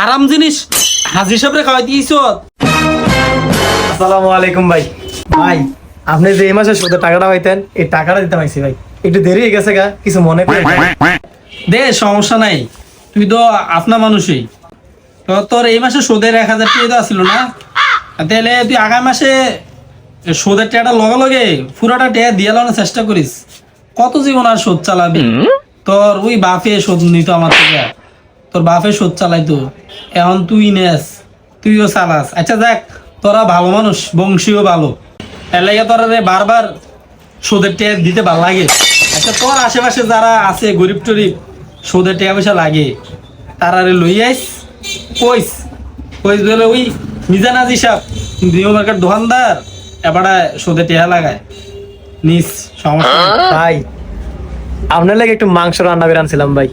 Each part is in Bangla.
হারাম জিনিস হাজির সাহেবরে খাওয়াই দিয়েছ। আসসালামু আলাইকুম ভাই। ভাই আপনি যে এই মাসে সুদের টাকাটা পাইতেন এই টাকাটা দিতে পাইছি ভাই, একটু দেরি হয়ে গেছে গা, কিছু মনে করেন না। দে সমস্যা নাই, তুই তো আপনা মানুষই। তো তোর এই মাসে সুদের 1000 টাকা তো আসছিল না, তাহলে তুই আগামী মাসে সুদের টাকাটা লগে লগে পুরোটা টাকা দিয়ে লাগানোর চেষ্টা করিস। কত জীবন আর সুদ চালাবি? তোর ওই বাপে সুদ নিত আমার থেকে, তোর বাপে সুদ চালাইতো, এখন তুই নেস, তুইও চালাস। আচ্ছা যাক, তোরা ভালো মানুষ, বংশীয় ভালো, এর লাগে তোরা রে বারবার সুদের টাকা দিতে ভালো লাগে। আচ্ছা তোর আশেপাশে যারা আছে গরিব টরিব সুদের টাকা পয়সা লাগে, তারা রে লই আইস, কইস কইস বলে ওই মিজানাজ হিসাব নিউ মার্কেট দোকানদার এবারে সুদের টাকা লাগায় নিস, সমস্যা নেই। ভাই আপনার লাগে একটু মাংস রান্না করে আনছিলাম ভাই।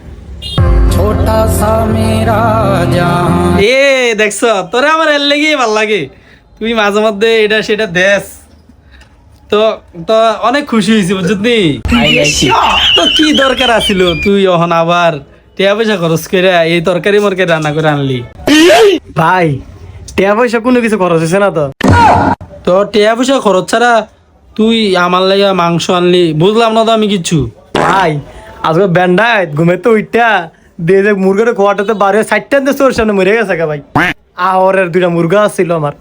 এ দেখছ, তোরে আমার এর লেগেই ভাল লাগে, তুই মাঝে মধ্যে এটা সেটা দেশ। তো তো অনেক খুশি হয়েছি বুঝলি। তো কি দরকার আছিল তুই এখন আবার টাকা পয়সা খরচ করে এই তরকারি মরকারি রান্না করে আনলি? ভাই টাকা পয়সা কোনো কিছু খরচ হয়েছে না তো? তো টাকা পয়সা খরচ ছাড়া তুই আমার লাগে মাংস আনলি, বুঝলাম না তো আমি কিচ্ছু। ভাই আজকে ব্যান্ডায় ঘুমের তো উইটা দিয়ে যে মুরগাটা খোয়াটাতে বাড়ি 60টান দিয়ে তোর সামনে মরে গেছে ভাই। আহরের 2টা মুরগা ছিল আমার,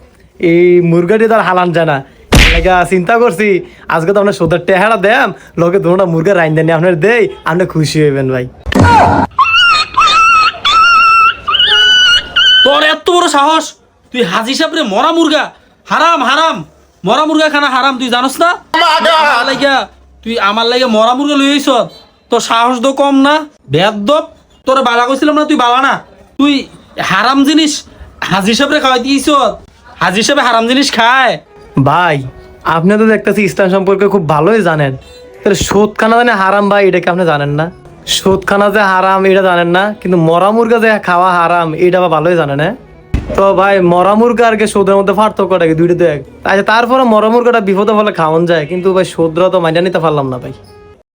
এই মুরগাটি তার হালান যায় না, চিন্তা করছি আজকে তো আপনার সোদার টেহারা দেম লোকে দুটা মুরগা রাইন দেন আপনার দেই, আপনি খুশি হইবেন ভাই। তোর এত বড় সাহস, তুই হাজি সাহেবরে মরা মুরগা, হারাম হারাম, মরা মুরগা খানা হারাম, তুই জানোস না? তুই আমার লাগে মরা মুরগা লই আইছ, তোর সাহস তো কম না বেয়াদব। তোর বালা কইছিলাম না তুই বালা না, তুই হারাম জিনিস হাজি সাহেবরে খাওয়াই দিয়েছ। হাজি সাহেব হারাম জিনিস খায়? ভাই আপনি তো দেখতেছি ইসলাম সম্পর্কে খুব ভালোই জানেন, তাহলে সুদখানা জানে হারাম ভাই, এটা কি আপনি জানেন না? সুদখানা যে হারাম এটা জানেন না, কিন্তু মরা মুরগা যে খাওয়া হারাম এটা বা ভালোই জানেন। হ্যাঁ তো ভাই মরা মুরগা আর কি সুদের মধ্যে পার্থক্যটা কি? দুইটা দেখ। আচ্ছা তারপরে মরা মুরগাটা বিপদে ফলে খাওয়ান যায়, কিন্তু ভাই সুদরা তো মাইনা নিতে পারলাম না ভাই।